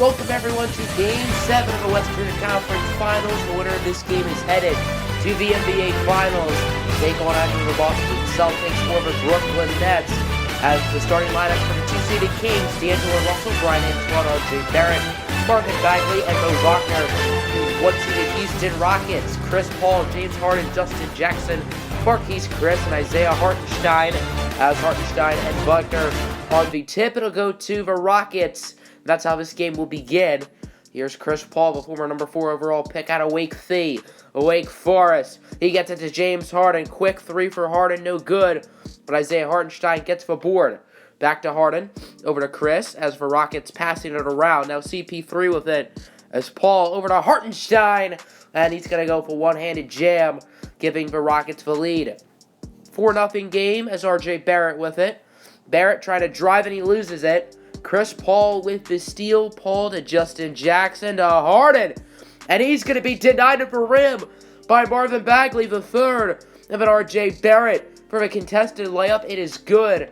Welcome everyone to Game 7 of the Western Conference Finals. The winner of this game is headed to the NBA Finals. Take on either the Boston Celtics or the Brooklyn Nets. As the starting lineup for the two-seeded Kings, D'Angelo Russell, Brian Antoine, R.J. Barrett, Marvin Bagley, and Mo Wagner. One-seeded Houston Rockets, Chris Paul, James Harden, Justin Jackson, Marquise Chris, and Isaiah Hartenstein. As Hartenstein and Wagner on the tip, it'll go to the Rockets. That's how this game will begin. Here's Chris Paul, the former number 4 overall pick out of Wake Forest. He gets it to James Harden. Quick three for Harden, no good. But Isaiah Hartenstein gets the board. Back to Harden, over to Chris, as the Rockets passing it around. Now CP3 with it, as Paul over to Hartenstein. And he's going to go for one-handed jam, giving the Rockets the lead. 4-0 game, as R.J. Barrett with it. Barrett trying to drive and he loses it. Chris Paul with the steal. Paul to Justin Jackson to Harden. And he's going to be denied at the rim by Marvin Bagley, the third. And then R.J. Barrett for a contested layup. It is good.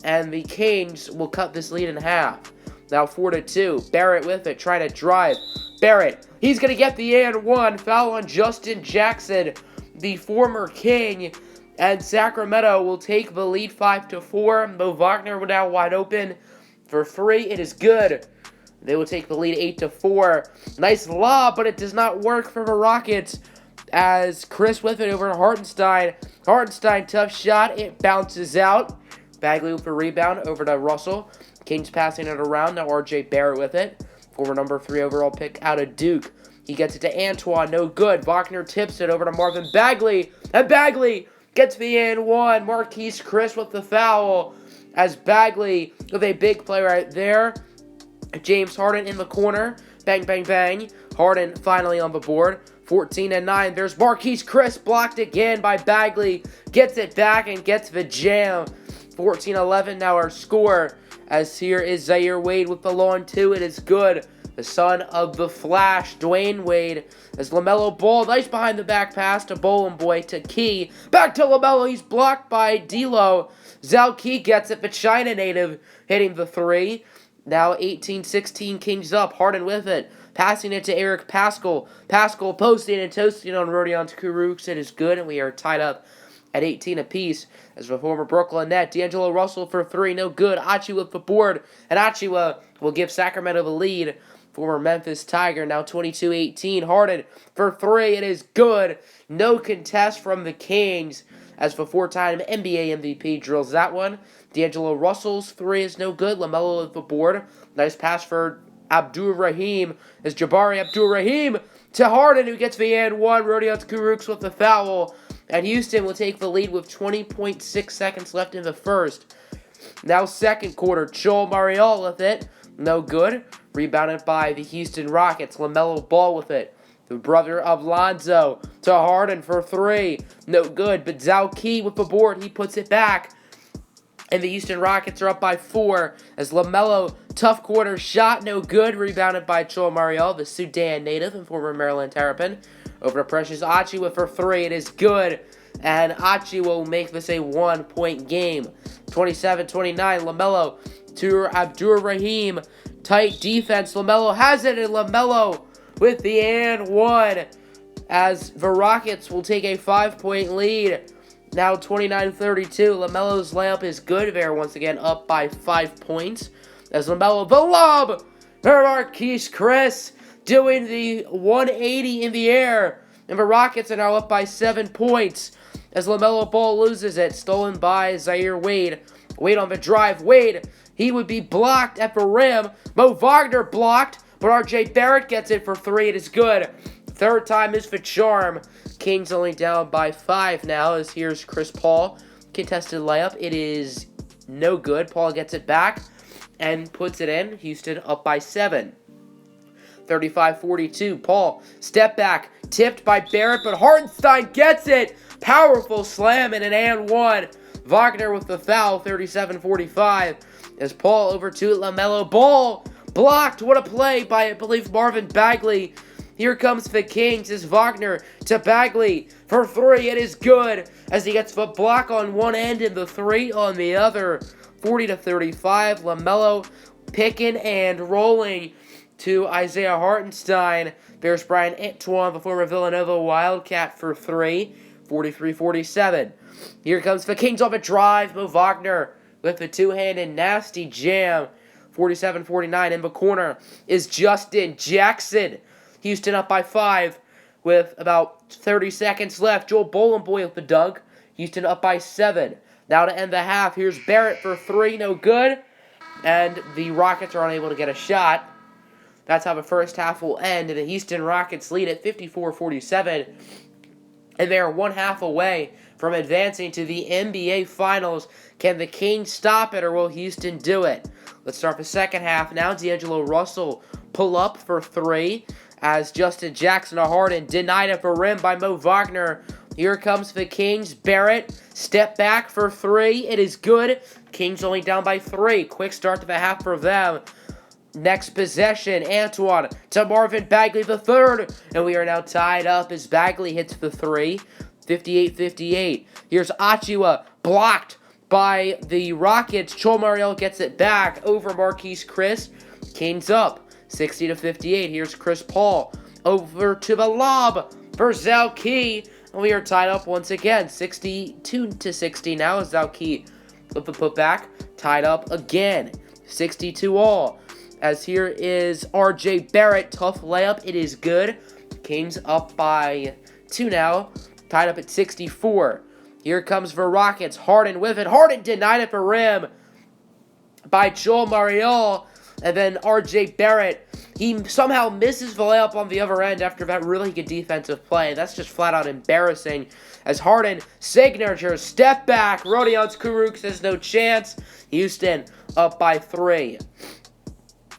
And the Kings will cut this lead in half. Now 4-2. Barrett with it, trying to drive. Barrett, he's going to get the and one. Foul on Justin Jackson, the former King. And Sacramento will take the lead 5-4. Mo Wagner now wide open for three. It is good. They will take the lead 8-4. Nice lob, but it does not work for the Rockets. As Chris with it over to Hartenstein. Hartenstein, tough shot. It bounces out. Bagley with the rebound over to Russell. Kings passing it around. Now R.J. Barrett with it. Former number 3 overall pick out of Duke. He gets it to Antoine. No good. Wagner tips it over to Marvin Bagley. And Bagley gets the and one. Marquise Chris with the foul. As Bagley with a big play right there. James Harden in the corner. Bang, bang, bang. Harden finally on the board. 14-9. There's Marquise Chris blocked again by Bagley. Gets it back and gets the jam. 14-11 now our score. As here is Zaire Wade with the long two. It is good. The son of the Flash, Dwayne Wade. As LaMelo Ball, nice behind the back pass to Bolin Boy to Key. Back to LaMelo. He's blocked by D'Lo. Zal Key gets it, but China native hitting the three. Now 18-16, Kings up. Harden with it. Passing it to Eric Paschall. Paschall posting and toasting on Rodion Kurucs. It is good, and we are tied up at 18 apiece. As the former Brooklyn Net, D'Angelo Russell for three. No good. Achiuwa with the board. And Achiuwa will give Sacramento the lead. Former Memphis Tiger, now 22-18. Harden for three. It is good. No contest from the Kings. As the 4-time NBA MVP drills that one. D'Angelo Russell's three is no good. LaMelo with the board. Nice pass for Abdur-Rahim. As Jabari Abdur-Rahim to Harden, who gets the and one. Rodion Kurucs with the foul. And Houston will take the lead with 20.6 seconds left in the first. Now second quarter. Joel Marial with it. No good. Rebounded by the Houston Rockets. LaMelo Ball with it. The brother of Lonzo to Harden for three. No good. But Zal Key with the board. He puts it back. And the Houston Rockets are up by 4. As LaMelo, tough corner shot. No good. Rebounded by Joel Marial, the Sudan native and former Maryland Terrapin. Over to Precious Achiuwa for three. It is good. And Achiuwa will make this a 1-point game. 27-29. LaMelo to Abdur-Rahim. Tight defense. LaMelo has it. And LaMelo with the and one. As the Rockets will take a 5-point lead. Now 29-32. LaMelo's layup is good there. Once again up by 5 points. As LaMelo, the lob. Marquise Chris doing the 180 in the air. And the Rockets are now up by 7 points. As LaMelo Ball loses it. Stolen by Zaire Wade. Wade on the drive. Wade, he would be blocked at the rim. Mo Wagner blocked. But R.J. Barrett gets it for three. It is good. Third time is the charm. Kings only down by 5 now. As here's Chris Paul. Contested layup. It is no good. Paul gets it back and puts it in. Houston up by 7. 35-42. Paul, step back. Tipped by Barrett, but Hartenstein gets it. Powerful slam and an and one. Wagner with the foul. 37-45. As Paul over to LaMelo Ball. Blocked. What a play by, I believe, Marvin Bagley. Here comes the Kings as Wagner to Bagley for three. It is good as he gets the block on one end and the three on the other. 40-35. LaMelo picking and rolling to Isaiah Hartenstein. There's Brian Antoine, the former Villanova Wildcat, for 3. 43-47. Here comes the Kings off a drive. Mo Wagner with the two-handed nasty jam. 47-49. In the corner is Justin Jackson. Houston up by 5 with about 30 seconds left. Joel Bolenboy with the dunk. Houston up by 7. Now to end the half, here's Barrett for 3. No good. And the Rockets are unable to get a shot. That's how the first half will end. And the Houston Rockets lead at 54-47. And they are 1 half away from advancing to the NBA Finals. Can the Kings stop it, or will Houston do it? Let's start the second half. Now D'Angelo Russell pull up for 3 as Justin Jackson of Harden denied at the rim by Mo Wagner. Here comes the Kings. Barrett, step back for 3. It is good. Kings only down by 3. Quick start to the half for them. Next possession, Antoine to Marvin Bagley the third. And we are now tied up as Bagley hits the 3. 58-58. Here's Achua, blocked by the Rockets. Chol Mariel gets it back over Marquise Chris. Kings up 60-58. Here's Chris Paul over to the lob for Zalkey. And we are tied up once again. 62-60 now as Zalkey with the putback. Tied up again. 62 all. As here is RJ Barrett. Tough layup. It is good. Kings up by 2 now. Tied up at 64. Here comes the Rockets. Harden with it. Harden denied at the rim by Joel Mariel. And then RJ Barrett. He somehow misses the layup on the other end after that really good defensive play. That's just flat out embarrassing. As Harden, signature, step back. Rodions Kurucs says no chance. Houston up by 3.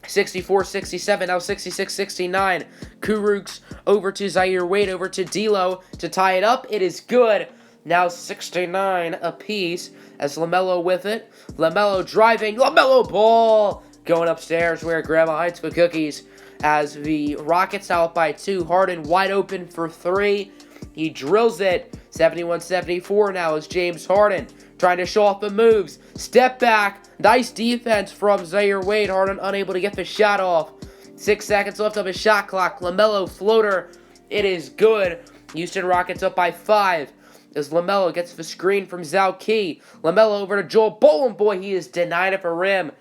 64-67, now 66-69. Kurucs over to Zaire Wade, over to D'Lo to tie it up. It is good. Now 69 apiece as LaMelo with it. LaMelo driving. LaMelo ball going upstairs where Grandma hides the cookies as the Rockets now up by 2. Harden wide open for 3. He drills it. 71-74 now is James Harden trying to show off the moves. Step back. Nice defense from Zaire Wade. Harden unable to get the shot off. 6 seconds left on his shot clock. LaMelo floater. It is good. Houston Rockets up by 5. As LaMelo gets the screen from Zalkey. LaMelo over to Joel Bolenboy. He is denied at the rim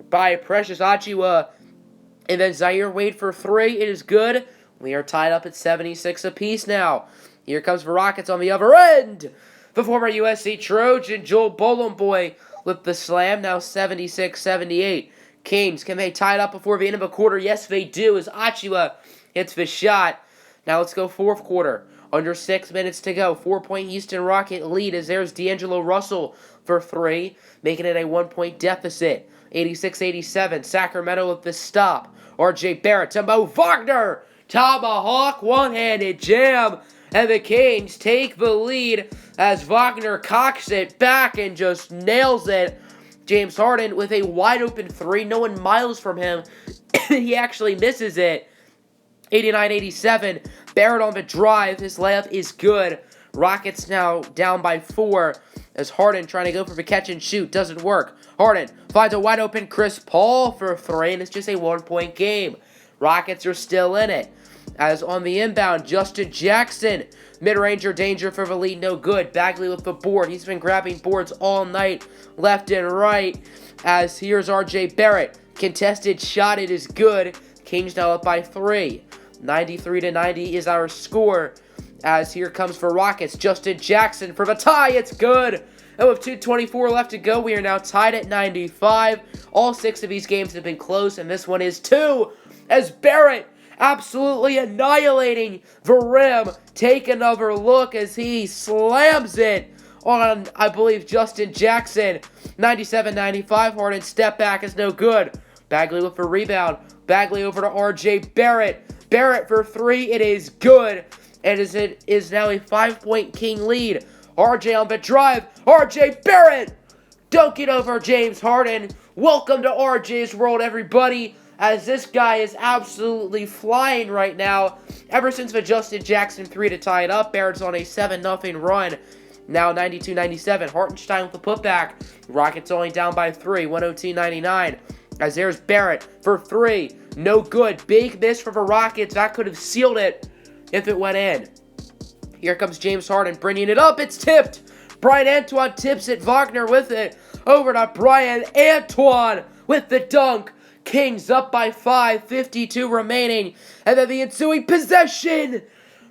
by Precious Achiuwa. And then Zaire Wade for 3. It is good. We are tied up at 76 apiece now. Here comes the Rockets on the other end. The former USC Trojan, Joel Bolenboy, with the slam, now 76-78. Kings, can they tie it up before the end of a quarter? Yes, they do, as Achiuwa hits the shot. Now let's go fourth quarter. Under 6 minutes to go. 4-point Houston Rocket lead as there's D'Angelo Russell for 3, making it a 1-point deficit. 86-87. Sacramento with the stop. RJ Barrett to Mo Wagner. Tomahawk, one-handed jam. And the Kings take the lead as Wagner cocks it back and just nails it. James Harden with a wide-open 3. No one miles from him. He actually misses it. 89-87. Barrett on the drive. His layup is good. Rockets now down by 4 as Harden trying to go for the catch and shoot. Doesn't work. Harden finds a wide-open Chris Paul for 3, and it's just a 1-point game. Rockets are still in it. As on the inbound, Justin Jackson. Mid-ranger danger for the lead, no good. Bagley with the board. He's been grabbing boards all night, left and right. As here's RJ Barrett. Contested shot, it is good. Kings now up by 3. 93-90 is our score. As here comes for Rockets, Justin Jackson for the tie. It's good. And with 2:24 left to go, we are now tied at 95. All 6 of these games have been close, and this one is 2. As Barrett absolutely annihilating the rim. Take another look as he slams it on, I believe, Justin Jackson. 97-95. Harden step back is no good. Bagley with the rebound. Bagley over to RJ Barrett. Barrett for 3. It is good. And it is now a 5-point King lead. RJ on the drive. RJ Barrett. Dunk it over James Harden. Welcome to RJ's world, everybody. As this guy is absolutely flying right now. Ever since the Justin Jackson 3 to tie it up, Barrett's on a 7-0 run. Now 92-97. Hartenstein with the putback. Rockets only down by 3. 102-99. As there's Barrett for 3. No good. Big miss for the Rockets. That could have sealed it if it went in. Here comes James Harden bringing it up. It's tipped. Brian Antoine tips it. Wagner with it. Over to Brian Antoine with the dunk. Kings up by 5. 52 remaining. And then the ensuing possession.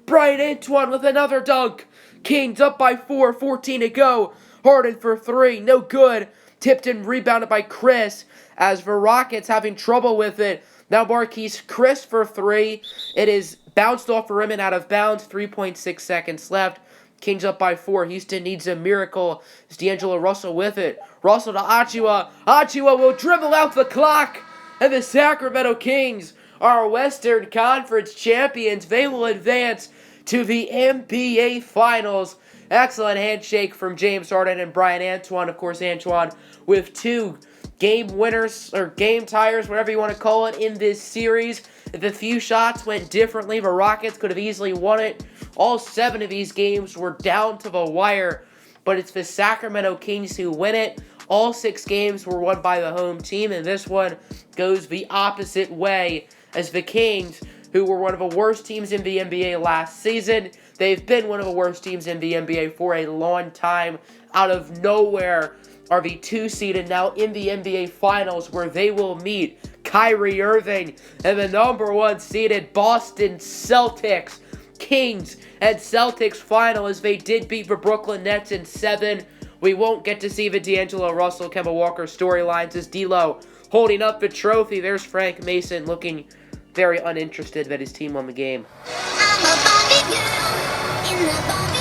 Brian Antoine with another dunk. Kings up by 4. 14 to go. Harden for 3. No good. Tipped and rebounded by Chris. As the Rockets having trouble with it. Now Marquise Chris for 3. It is bounced off the rim and out of bounds. 3.6 seconds left. Kings up by 4. Houston needs a miracle. It's D'Angelo Russell with it. Russell to Achua. Achua will dribble out the clock. And the Sacramento Kings are Western Conference champions. They will advance to the NBA Finals. Excellent handshake from James Harden and Brian Antoine. Of course, Antoine with 2 game winners, or game tires, whatever you want to call it, in this series. If a few shots went differently, the Rockets could have easily won it. All 7 of these games were down to the wire, but it's the Sacramento Kings who win it. All 6 games were won by the home team, and this one goes the opposite way, as the Kings, who were one of the worst teams in the NBA last season, they've been one of the worst teams in the NBA for a long time, out of nowhere are the 2 seed and now in the NBA Finals, where they will meet Kyrie Irving and the number 1 seeded Boston Celtics. Kings and Celtics final, as they did beat the Brooklyn Nets in 7. We won't get to see the D'Angelo Russell, Kemba Walker storylines, as D'Lo holding up the trophy. There's Frank Mason looking very uninterested that his team won the game. I'm a Barbie girl in the